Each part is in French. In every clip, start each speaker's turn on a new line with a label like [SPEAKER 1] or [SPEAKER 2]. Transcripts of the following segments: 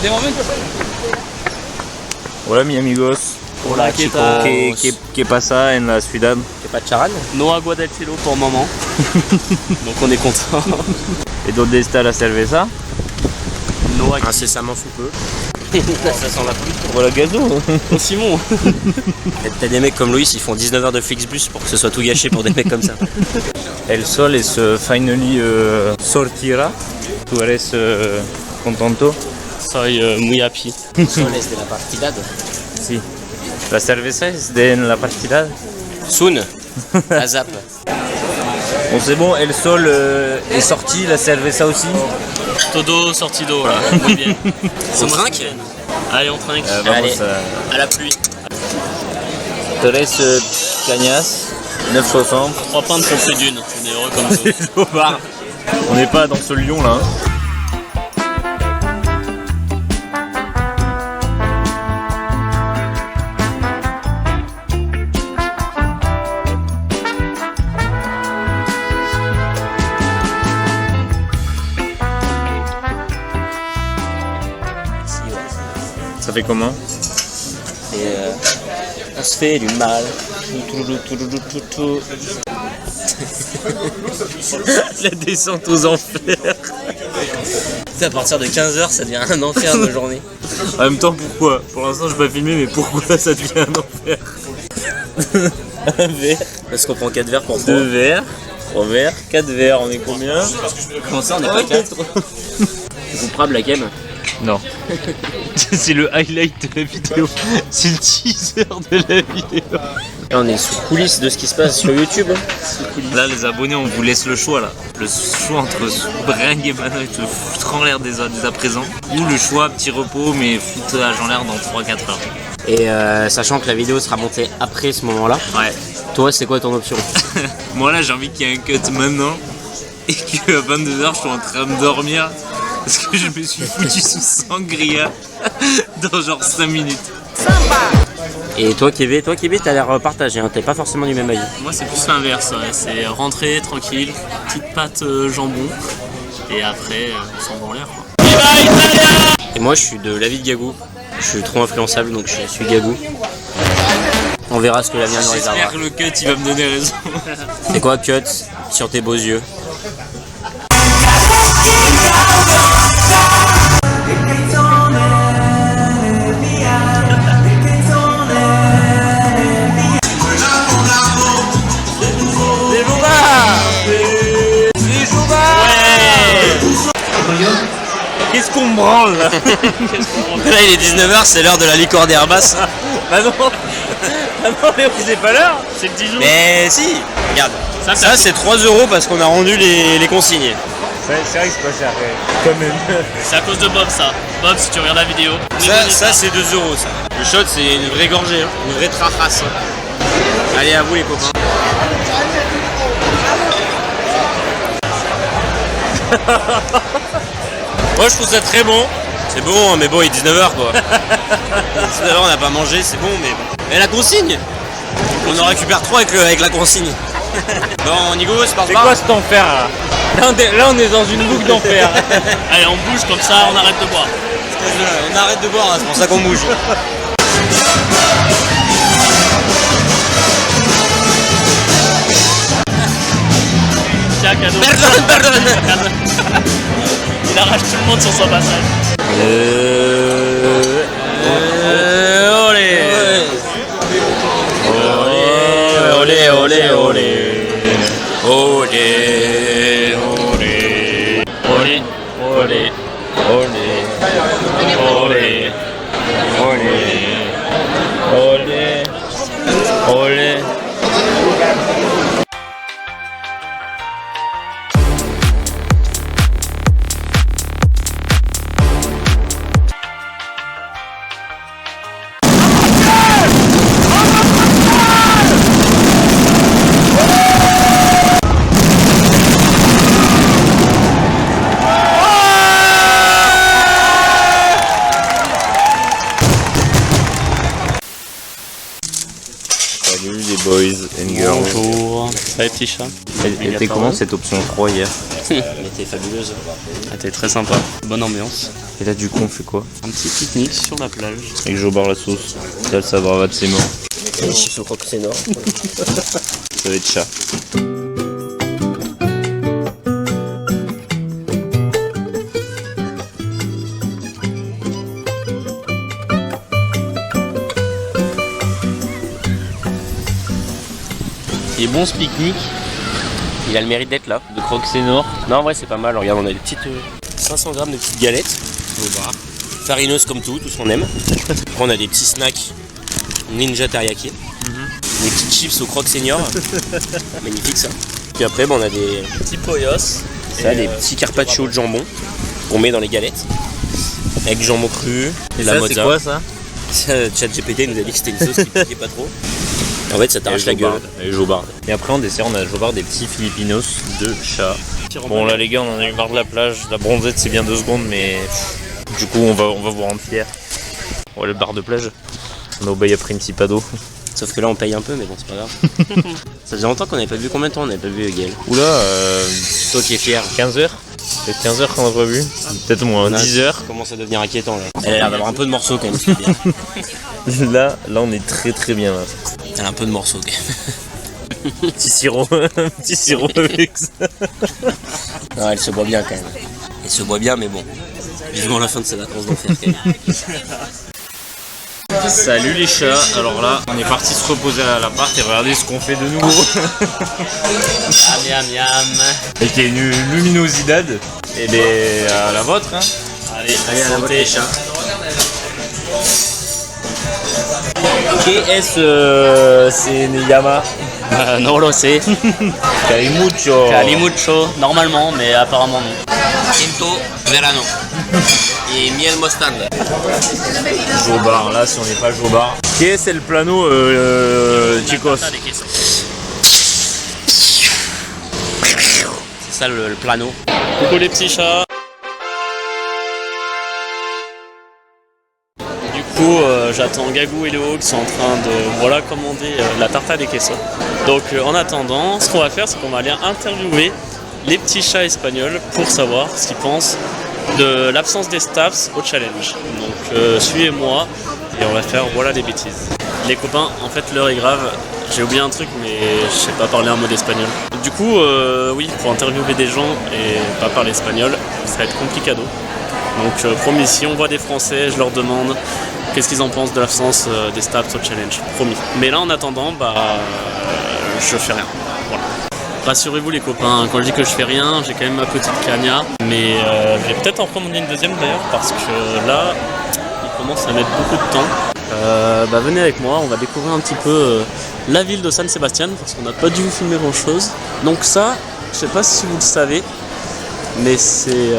[SPEAKER 1] De momento.
[SPEAKER 2] Hola mi amigos.
[SPEAKER 3] Hola, ¿qué tal?
[SPEAKER 2] ¿Qué pasa en la ciudad?
[SPEAKER 3] Y'a pas de charan? No agua del cielo pour le moment. Donc on est content.
[SPEAKER 2] Et donde está la cerveza?
[SPEAKER 3] No incessamment sous peu. Ça sent la pluie.
[SPEAKER 2] Voilà gazo.
[SPEAKER 3] Oh Simon. T'as des mecs comme Louis, ils font 19 heures de Flixbus pour que ce soit tout gâché pour des mecs comme ça.
[SPEAKER 2] El sol es finally sortira. ¿Tú eres contento?
[SPEAKER 3] Soy muy happy. Soles de la partida.
[SPEAKER 2] Sí. La cerveza es de la partida.
[SPEAKER 3] Soon. Azap.
[SPEAKER 2] Bon c'est bon, El Sol est sorti, la cerveza aussi.
[SPEAKER 3] Todo sortido, voilà. Muy bien. On trinque? Allez, on trinque. Allez, à la pluie.
[SPEAKER 2] 3 cañas, 9,60.
[SPEAKER 3] 3 pains de pompe d'une. On est heureux comme ça.
[SPEAKER 2] On n'est pas dans ce lion là. Ça fait comment?
[SPEAKER 3] On se fait du mal.
[SPEAKER 2] La descente aux enfers.
[SPEAKER 3] À partir de 15h, ça devient un enfer de journée.
[SPEAKER 2] En même temps, pourquoi? Pour l'instant, je vais pas filmer, mais pourquoi ça devient un enfer? Un verre.
[SPEAKER 3] Parce qu'on prend 4 verres pour
[SPEAKER 2] 2 verres, 3 verres, 4 verres, on est combien?
[SPEAKER 3] Comment ça, on est pas 4? Vous prendre la cam?
[SPEAKER 2] Non. C'est le highlight de la vidéo. C'est le teaser de la vidéo.
[SPEAKER 3] Et on est sous coulisses de ce qui se passe sur YouTube.
[SPEAKER 2] Là, les abonnés, on vous laisse le choix là. Le choix entre bringue et banane, te foutre en l'air dès à présent. Ou le choix petit repos, mais foutage en l'air dans 3-4 heures.
[SPEAKER 3] Et sachant que la vidéo sera montée après ce moment-là.
[SPEAKER 2] Ouais.
[SPEAKER 3] Toi, c'est quoi ton option?
[SPEAKER 2] Moi là, j'ai envie qu'il y ait un cut maintenant. Et qu'à 22h, je suis en train de dormir. Parce que je me suis foutu sous sangria dans genre 5 minutes.
[SPEAKER 3] Et toi Kébé, t'as l'air partagé, hein, t'es pas forcément du même avis.
[SPEAKER 4] Moi c'est plus l'inverse, ouais. C'est rentrer tranquille, petite pâte jambon, et après s'en va en l'air quoi.
[SPEAKER 3] Et moi je suis de l'avis de Gagou, je suis trop influençable donc je suis Gagou. On verra ce que l'avenir nous réservera.
[SPEAKER 2] J'espère que le cut il va me donner raison.
[SPEAKER 3] C'est quoi cut sur tes beaux yeux?
[SPEAKER 2] Qu'est-ce qu'on me branle là?
[SPEAKER 3] Là il est 19h, c'est l'heure de la licorne d'Airbus.
[SPEAKER 2] Bah non. Ah non mais c'est pas l'heure, c'est le 10 jours.
[SPEAKER 3] Mais si, regarde, ça c'est 3 € parce qu'on a rendu les consignes.
[SPEAKER 2] C'est vrai que c'est pas cher quand même.
[SPEAKER 4] C'est à cause de Bob ça. Bob, si tu regardes la vidéo.
[SPEAKER 3] Ça c'est 2 € ça. Le shot c'est une vraie gorgée, hein. Une vraie trafasse. Allez à vous les copains. Moi je trouve ça très bon. C'est bon, mais bon il est 19h quoi. 19h on n'a pas mangé, c'est bon mais bon. Et la consigne, on en récupère 3 avec la consigne. Bon Nigo, c'est pas grave.
[SPEAKER 2] C'est quoi cet enfer là? Là on est dans une boucle d'enfer.
[SPEAKER 4] Allez, on bouge comme ça, on arrête de boire.
[SPEAKER 3] On arrête de boire, hein, c'est pour ça qu'on bouge.
[SPEAKER 4] Tiens, cadeau.
[SPEAKER 3] Pardon.
[SPEAKER 4] Il arrache tout le monde sur son passage.
[SPEAKER 3] Olé. Olé, olé, olé. Olé, olé.
[SPEAKER 4] Olé,
[SPEAKER 2] Olé, olé, olé, olé, olé, olé.
[SPEAKER 4] Ça les petits chats.
[SPEAKER 2] Elle était comment cette option 3 hier?
[SPEAKER 3] Elle était fabuleuse.
[SPEAKER 4] Elle était très sympa. Bonne ambiance.
[SPEAKER 2] Et là du coup on fait quoi?
[SPEAKER 4] Un petit pique-nique sur la plage.
[SPEAKER 2] Avec Jobard la sauce. Là le savoir de ses morts.
[SPEAKER 3] Les chips au croque c'est
[SPEAKER 2] Ça va être chat.
[SPEAKER 3] Il est bon ce pique-nique. Il a le mérite d'être là.
[SPEAKER 2] De Croque-Nord.
[SPEAKER 3] Non, en vrai, c'est pas mal. Regarde, on a des petites 500 grammes de petites galettes au bar. Farineuses comme tout ce qu'on aime. Après, on a des petits snacks Ninja Teriyaki. Des petites chips au croque senior. Magnifique ça. Puis après, on a des
[SPEAKER 4] Petit poyos.
[SPEAKER 3] des petits carpaccio de jambon qu'on met dans les galettes. Avec jambon cru,
[SPEAKER 2] Et
[SPEAKER 3] la
[SPEAKER 2] ça
[SPEAKER 3] mozza.
[SPEAKER 2] c'est quoi ça?
[SPEAKER 3] ChatGPT nous a dit que c'était une sauce qui piquait pas trop. En fait, ça t'arrache la gueule.
[SPEAKER 2] Et Jobard. Et après en dessert on a Jobard des petits Filipinos de chat. Bon là les gars on en a eu marre de la plage. La bronzette c'est bien 2 secondes mais du coup on va vous rendre fiers. Ouais le bar de plage. On a obéi à Principado.
[SPEAKER 3] Sauf que là, on paye un peu, mais bon, c'est pas grave. Ça faisait longtemps qu'on n'avait pas vu. Combien de temps on n'avait pas vu Gaël?
[SPEAKER 2] Oula
[SPEAKER 3] Toi qui es fier.
[SPEAKER 2] 15h. Peut-être 15h qu'on n'a pas vu. Peut-être moins 10h.
[SPEAKER 3] Ça commence à devenir inquiétant là. Elle a l'air d'avoir un peu de morceaux quand même. C'est bien.
[SPEAKER 2] Là on est très bien là.
[SPEAKER 3] Elle a un peu de morceaux quand même.
[SPEAKER 2] Petit sirop. Petit sirop avec ça.
[SPEAKER 3] Non, elle se boit bien quand même. Elle se boit bien, mais bon. Vivement la fin de ses vacances d'enfer quand même.
[SPEAKER 2] Salut les chats, alors là on est parti se reposer à l'appart et regardez ce qu'on fait de nouveau.
[SPEAKER 3] Miam miam.
[SPEAKER 2] Et qui est une luminosidad. Et bien à la vôtre hein.
[SPEAKER 4] Allez,
[SPEAKER 3] Allez, à la vôtre les chats.
[SPEAKER 2] C'est Niyama.
[SPEAKER 4] non lo sé.
[SPEAKER 2] Calimucho.
[SPEAKER 4] Calimucho, normalement, mais apparemment non.
[SPEAKER 3] Tinto verano. Et miel mostard.
[SPEAKER 2] Jobard, là si on n'est pas Jobard. Qui est le plano chicos?
[SPEAKER 3] C'est ça le plano.
[SPEAKER 4] Coucou les petits chats. Du coup, j'attends Gagou et Léo qui sont en train de commander la tarta des quesos. Donc en attendant, ce qu'on va faire, c'est qu'on va aller interviewer les petits chats espagnols pour savoir ce qu'ils pensent de l'absence des staffs au challenge. Donc suivez-moi et on va faire voilà les bêtises. Les copains, en fait l'heure est grave. J'ai oublié un truc mais je sais pas parler un mot d'espagnol. Du coup, oui, pour interviewer des gens et pas parler espagnol, ça va être complicado. Donc promis, si on voit des Français, je leur demande qu'est-ce qu'ils en pensent de l'absence des staffs au challenge. Promis. Mais là en attendant, je fais rien. Voilà. Rassurez-vous les copains, quand je dis que je fais rien, j'ai quand même ma petite cagna. Mais je vais peut-être en commander une deuxième d'ailleurs parce que là, il commence à mettre beaucoup de temps. Venez avec moi, on va découvrir un petit peu la ville de San Sebastián parce qu'on n'a pas dû vous filmer grand chose. Donc ça, je sais pas si vous le savez, mais c'est...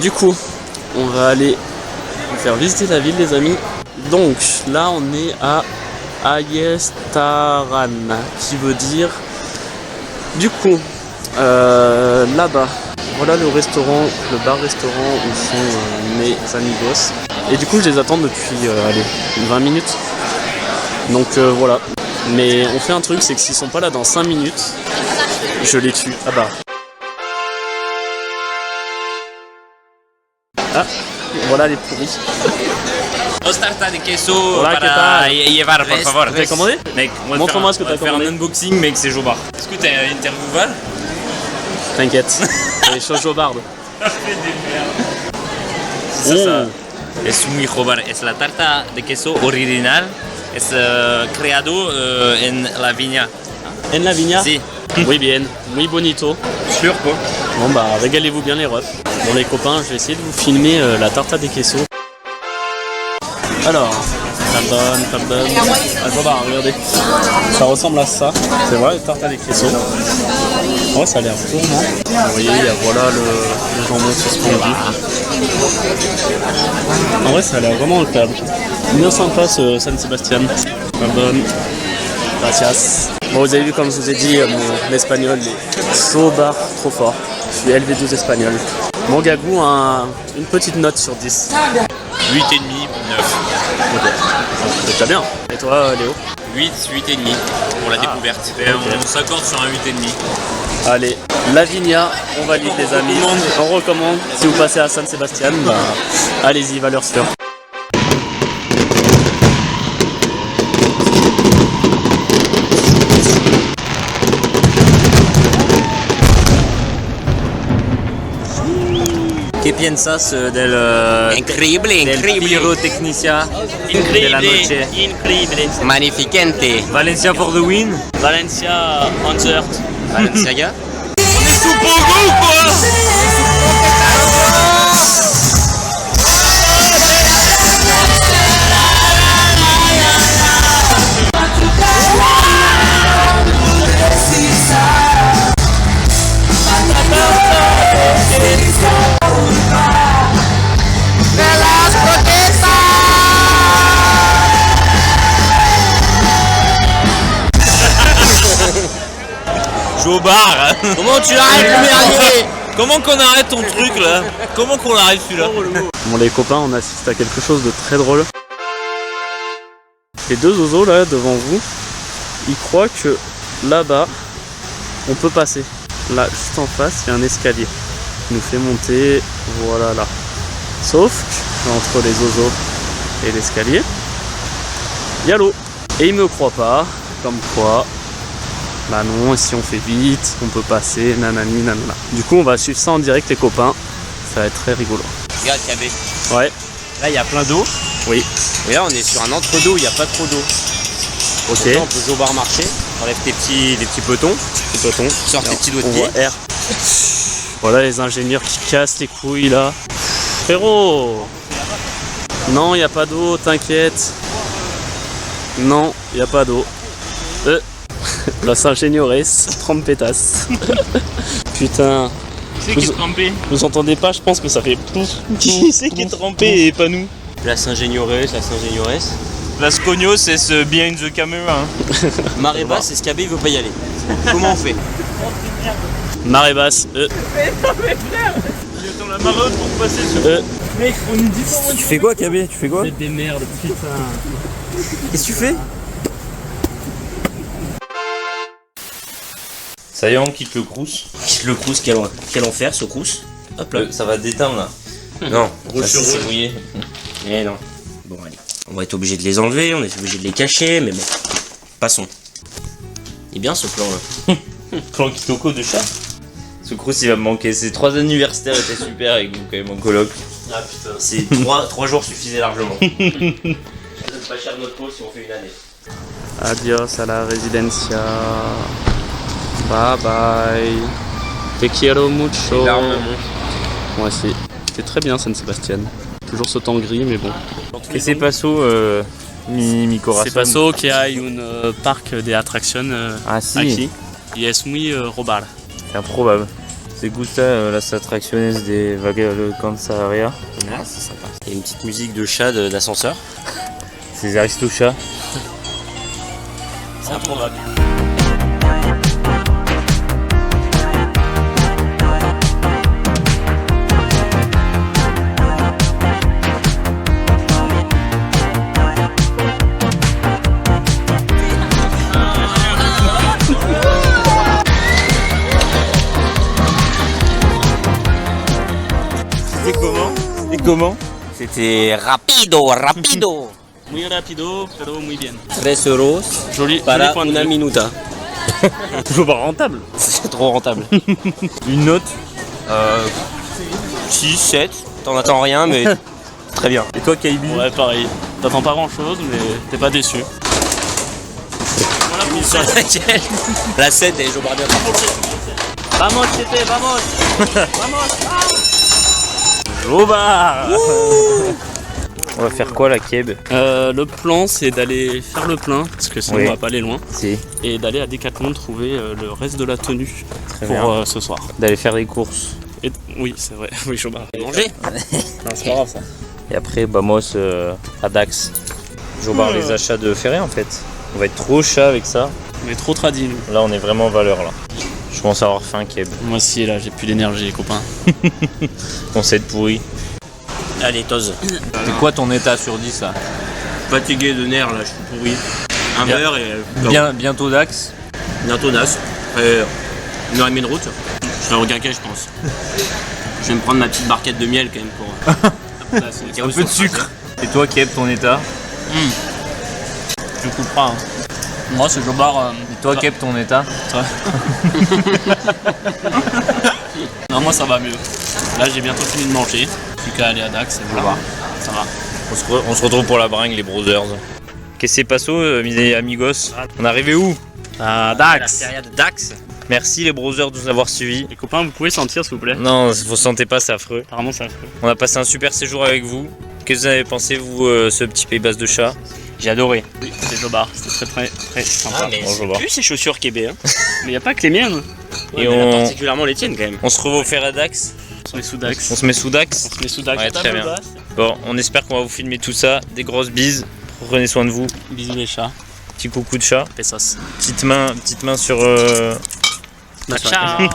[SPEAKER 4] Du coup, on va aller vous faire visiter la ville les amis. Donc là on est à Ayestaran, qui veut dire du coup là-bas, voilà le restaurant, le bar-restaurant où sont mes amigos. Et du coup je les attends depuis 20 minutes. Donc voilà. Mais on fait un truc, c'est que s'ils sont pas là dans 5 minutes, je les tue. Ah bah. Ah, voilà les pourris.
[SPEAKER 3] Dos tartas de queso
[SPEAKER 2] Hola, ¿qué
[SPEAKER 3] para
[SPEAKER 2] tal?
[SPEAKER 3] llevar, por favor.
[SPEAKER 4] T'as commandé?
[SPEAKER 2] Mec,
[SPEAKER 4] Montre-moi ce que t'as
[SPEAKER 2] faire un
[SPEAKER 4] commandé.
[SPEAKER 2] unboxing mec, c'est Jobard. Est-ce que t'as une interview Val?
[SPEAKER 4] T'inquiète, c'est les choses jobardes.
[SPEAKER 2] C'est ça.
[SPEAKER 3] Es muy Jobard. Es la tarta de queso original. Es creado en la viña.
[SPEAKER 4] En la viña?
[SPEAKER 3] Si.
[SPEAKER 4] Oui bien, muy bonito.
[SPEAKER 2] Sûr quoi?
[SPEAKER 4] Bon bah régalez-vous bien les refs. Bon les copains, je vais essayer de vous filmer la tarta des quesos. Alors, pardon. Ah Jobard, regardez. Ça ressemble à ça. C'est vrai, tarta des quesos. Oh ça a l'air gourmand. Vous voyez, il y a voilà le jambon suspendu. En vrai ça a l'air vraiment incroyable. Bien sympa ce San Sebastián. Pardon. Gracias. Bon, vous avez vu, comme je vous ai dit, mon espagnol est Jobard trop fort. Je suis LV12 espagnol. Mon Gagou a une petite note sur 10.
[SPEAKER 2] 8,5, 9.
[SPEAKER 4] Ok. C'est déjà bien. Et toi, Léo?
[SPEAKER 3] 8 et demi pour la découverte. Et on s'accorde sur un 8 et demi.
[SPEAKER 4] Allez, la Vigna, on valide les amis. On recommande. Si vous passez à San Sebastian, bah, allez-y, valeur sûre.
[SPEAKER 2] ¿Qué piensas del
[SPEAKER 3] Increíble.
[SPEAKER 2] pirotecnia de la noche?
[SPEAKER 4] Increíble.
[SPEAKER 3] Magnificente.
[SPEAKER 2] Valencia for the win.
[SPEAKER 4] Valencia on the earth.
[SPEAKER 3] Balenciaga.
[SPEAKER 2] Joue au bar.
[SPEAKER 3] Comment tu l'arrêtes le merdier?
[SPEAKER 2] Comment qu'on arrête ton truc là? Comment qu'on l'arrête celui-là?
[SPEAKER 4] Bon les copains, on assiste à quelque chose de très drôle. Les deux zozos là devant vous, ils croient que là-bas, on peut passer. Là, juste en face, il y a un escalier qui nous fait monter, voilà là. Sauf que, entre les zozos et l'escalier, il y a l'eau. Et ils me croient pas, comme quoi, bah non, si on fait vite, on peut passer, nanani, nanana. Du coup, on va suivre ça en direct les copains, ça va être très rigolo.
[SPEAKER 3] Regarde KB.
[SPEAKER 4] Ouais,
[SPEAKER 3] Là il y a plein d'eau.
[SPEAKER 4] oui,
[SPEAKER 3] Et là on est sur un entre-deux où il n'y a pas trop d'eau.
[SPEAKER 4] ok.
[SPEAKER 3] Pourtant, on peut jouer au bar marché. Enlève les petits petons.
[SPEAKER 4] Petit bâton.
[SPEAKER 3] Sors tes petits doigts de
[SPEAKER 4] On
[SPEAKER 3] pied.
[SPEAKER 4] voit R. Voilà les ingénieurs qui cassent les couilles là. Frérot! Non, y a pas d'eau, t'inquiète. Non, y a pas d'eau. Los ingéniores, trompetasse. Putain.
[SPEAKER 2] Qui c'est qui est trempé?
[SPEAKER 4] Vous entendez pas, je pense que ça fait plouf.
[SPEAKER 2] Qui c'est qui est trempé et pas nous?
[SPEAKER 3] La Saint-Géniorès.
[SPEAKER 2] La Scogno, c'est ce behind the camera. Hein.
[SPEAKER 3] Marée basse, c'est Scabé, il veut pas y aller. Comment on fait?
[SPEAKER 4] Marée basse.
[SPEAKER 2] Il attend la marée haute pour passer sur. Mec, on nous dit pas.
[SPEAKER 3] Tu fais quoi KB? Tu fais quoi?
[SPEAKER 4] Des merdes, putain.
[SPEAKER 3] Qu'est-ce que tu fais?
[SPEAKER 2] Ça y est, on quitte le crous.
[SPEAKER 3] Le crous, quel enfer ce crous. Hop là.
[SPEAKER 2] Ça va déteindre là. Non,
[SPEAKER 3] Rouge
[SPEAKER 2] ça,
[SPEAKER 3] sur
[SPEAKER 2] c'est
[SPEAKER 3] rouge.
[SPEAKER 2] mouillé.
[SPEAKER 3] Eh non. Bon allez. On va être obligé de les enlever, on est obligé de les cacher, mais bon. Passons. Il est bien ce plan là.
[SPEAKER 2] Clan Kitoko de chat. Ce crous il va me manquer. Ces 3 anniversaires étaient super avec vous quand même en coloc.
[SPEAKER 3] Ah putain. C'est 3 jours suffisaient largement. Ça donne pas cher notre peau si on fait une année.
[SPEAKER 4] Adios à la residencia. Bye bye. Te quiero mucho. Moi aussi. C'était très bien San Sebastian. Toujours ce temps gris, mais bon.
[SPEAKER 2] Et c'est passo mi corazón.
[SPEAKER 4] C'est paso que hay un parc de atracciones
[SPEAKER 2] Ah si,
[SPEAKER 4] aquí. Y es muy robar.
[SPEAKER 2] c'est improbable. C'est gusta las atracciones de Vacaciones.
[SPEAKER 3] Ah, c'est sympa. Il y a une petite musique de chat d'ascenseur.
[SPEAKER 2] C'est Aristocha.
[SPEAKER 4] C'est improbable.
[SPEAKER 2] C'était comment?
[SPEAKER 3] C'était rapido.
[SPEAKER 4] Muy rápido, pero muy bien.
[SPEAKER 3] 13 euros
[SPEAKER 4] Joli,
[SPEAKER 3] para
[SPEAKER 4] joli point de
[SPEAKER 3] una
[SPEAKER 4] vue.
[SPEAKER 3] minuta.
[SPEAKER 4] Toujours pas rentable.
[SPEAKER 3] C'est trop rentable.
[SPEAKER 2] Une note?
[SPEAKER 3] 6, 7. T'en attends rien, mais très bien.
[SPEAKER 2] Et toi Kaibi?
[SPEAKER 4] Ouais, pareil. T'attends pas grand chose, mais t'es pas déçu.
[SPEAKER 3] Sur laquelle la 7 est Jobardia.
[SPEAKER 4] Vamos, Chete, vamos!
[SPEAKER 2] Au bar. On va faire quoi la Keb?
[SPEAKER 4] Le plan, c'est d'aller faire le plein, parce que sinon
[SPEAKER 2] Oui.
[SPEAKER 4] on va pas aller loin,
[SPEAKER 2] Si,
[SPEAKER 4] et d'aller à Decathlon trouver le reste de la tenue
[SPEAKER 2] très bien.
[SPEAKER 4] pour ce soir.
[SPEAKER 2] D'aller faire des courses.
[SPEAKER 4] Et, oui, c'est vrai. Oui, Chobard.
[SPEAKER 3] Manger.
[SPEAKER 4] Non, c'est pas grave ça.
[SPEAKER 2] Et après, vamos à Dax. Je vais voir les achats de Ferré en fait. On va être trop chat avec ça.
[SPEAKER 4] On est trop tradis, nous.
[SPEAKER 2] Là, on est vraiment en valeur là. Je commence à avoir faim, Keb.
[SPEAKER 4] Moi aussi, là, j'ai plus d'énergie, les copains.
[SPEAKER 2] On s'est pourri.
[SPEAKER 3] Allez, Toz.
[SPEAKER 2] C'est quoi ton état sur 10 là?
[SPEAKER 3] Fatigué de nerfs là, je suis pourri. Un
[SPEAKER 2] Bien.
[SPEAKER 3] verre et
[SPEAKER 2] Bientôt Dax.
[SPEAKER 3] bientôt Nas. Après 1h30 de route. Je serai au Guinquet, je pense. Je vais me prendre ma petite barquette de miel quand même pour.
[SPEAKER 2] Un peu de sucre. Et toi, Keb, ton état?
[SPEAKER 4] Je couperai. Hein. Moi, c'est Jobard.
[SPEAKER 2] Et toi, Keb, ton état?
[SPEAKER 4] Non, moi ça va mieux. Là, j'ai bientôt fini de manger. Plus qu'à aller à Dax et voilà. Ça va.
[SPEAKER 2] On se retrouve pour la bringue, les brothers. Qu'est-ce qui se passe, mes amigos? On est arrivé où?
[SPEAKER 4] À Dax.
[SPEAKER 3] de Dax.
[SPEAKER 2] Merci les brothers de nous avoir suivis.
[SPEAKER 4] Les copains, vous pouvez sentir s'il vous plaît?
[SPEAKER 2] Non, vous sentez pas, c'est affreux.
[SPEAKER 4] Apparemment, c'est affreux.
[SPEAKER 2] On a passé un super séjour avec vous. Qu'est-ce que vous avez pensé, vous, ce petit pays base de chat?
[SPEAKER 4] J'ai adoré. Oui, c'était Jobard. C'était très sympa.
[SPEAKER 2] Bonjour.
[SPEAKER 3] Plus ces chaussures Québec. Hein.
[SPEAKER 4] Mais il n'y a pas que les miennes.
[SPEAKER 2] Et
[SPEAKER 3] Particulièrement les tiennes quand même.
[SPEAKER 2] on se revoit au fer à Dax.
[SPEAKER 4] On se met sous Dax.
[SPEAKER 2] On se met sous Dax.
[SPEAKER 4] On se met sous Dax.
[SPEAKER 2] Ouais, très bien. Bon, on espère qu'on va vous filmer tout ça. Des grosses bises. Prenez soin de vous.
[SPEAKER 4] Bisous les chats.
[SPEAKER 2] Petit coucou de chat.
[SPEAKER 4] Pesos.
[SPEAKER 2] Petite main sur...
[SPEAKER 4] Ciao.